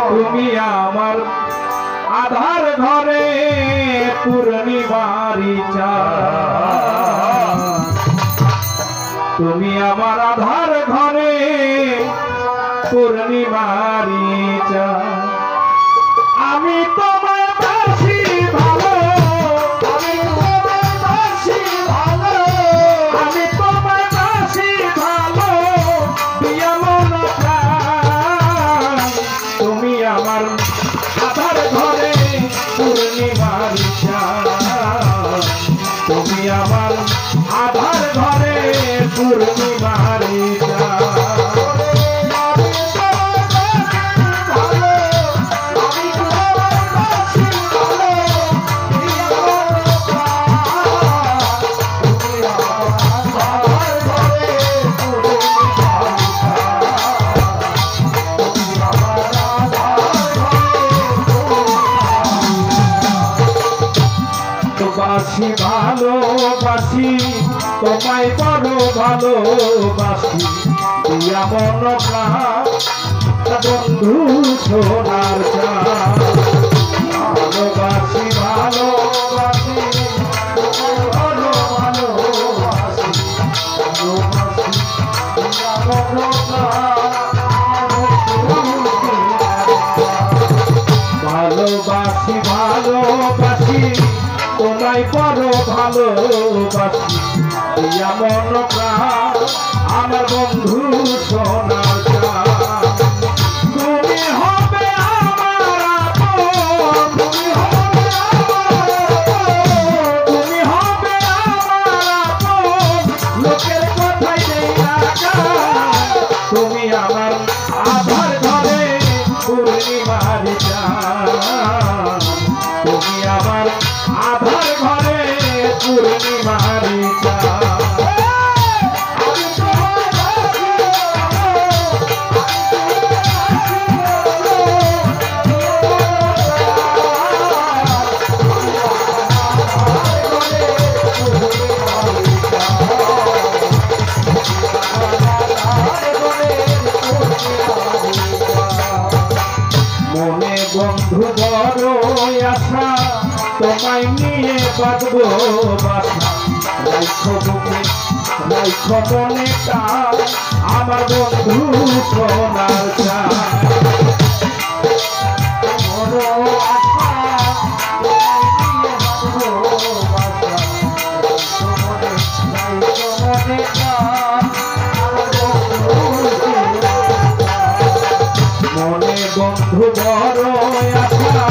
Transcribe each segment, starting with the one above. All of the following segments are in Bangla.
তুমি আমার আধার ঘরে পূর্ণিমারি চাঁদ, তুমি আমার আধার ঘরে পূর্ণিমারি চাঁদ। আমি তোমায় বাসি ভালো, আমি তোমায় বাসি ভালো, আমি তোমায় বাসি ভালো, দিয়া মন প্রাণ। তুমি আমার আধার ঘরে পূর্ণিমারি চাঁদ, তুমি আমার আধার ঘরে পূর্ণিমারি চাঁদ। বাসি ভালোবাসি তোমায় বড় ভালোবাসি, দিয়া মন প্রাণ বন্ধু সোনার চাঁদ। ভালোবাসি ভালোবাসি বড় ভালোবাসি, দিয়া মন ভালোবাসি ভালোবাসি তোমায় বড় ভালোবাসি, দিয়া মন প্রাণ আমার বন্ধু সোনার চাঁদ। তুমি হবে আমার আপন, তুমি হবে আমার আপন, তুমি হবে আমার আপন, লোকের কথাই নেই রাখা। তুমি আমার আধার ঘরে পূর্ণিমারি চাঁদ, তুমি আমার আধার ঘরে পূর্ণিমারি চাঁদ। মনে বন্ধু বড় আশা, তোমায় নিয়ে বাঁধবো বাসা, রাইখো বুকে রাইখো মনে টান আমার বন্ধু সোনার চাঁদ। বড় আশা মনে বন্ধু বড় আশা,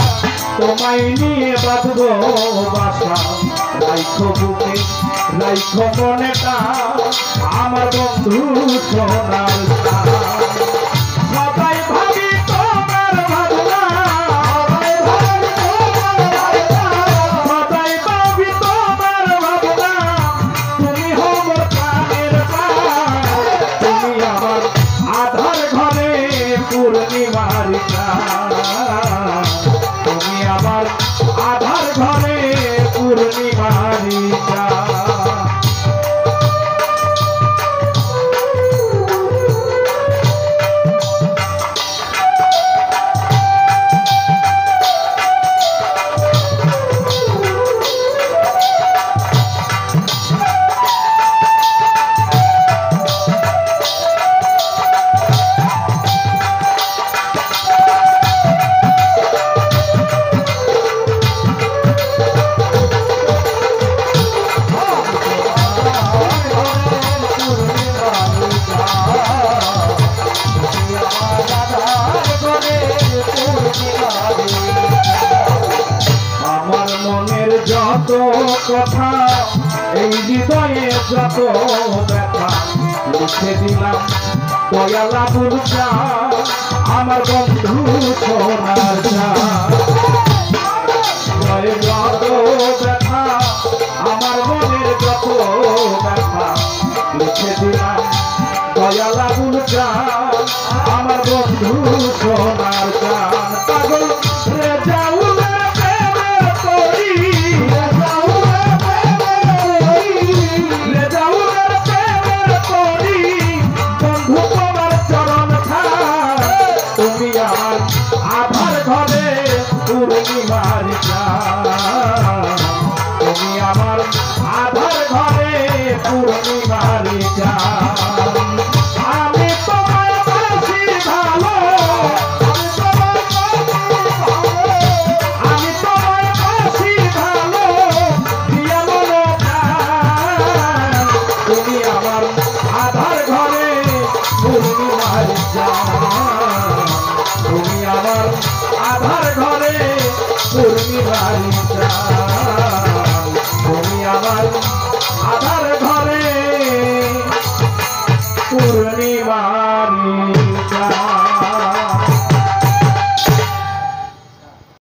তোমায় নিয়ে বাঁধবো বাসা, রাইখো বুকে রাইখো মনে টান আমার বন্ধু সোনার চাঁদ। সবাই ভাবি তোমার ভাবনা, সবাই ভাবি তোমার ভাবনা, তুমি হবো প্রাণের প্রাণ। তুমি আমার আধার ঘরে পূর্ণিমারি চাঁদ, তুমি আমার আধার ঘরে পূর্ণিমারি চাঁদ। আমার মনের যত কথা, এই হৃদয়ে যত ব্যথা, লিখে দিলাম দয়ালা বুলচা আমার বন্ধু সোনার চাঁদ। যত ব্যথা আমার মনের যত ব্যথা, লিখে দিলাম দয়ালা বুলচা আমার বন্ধু সোনার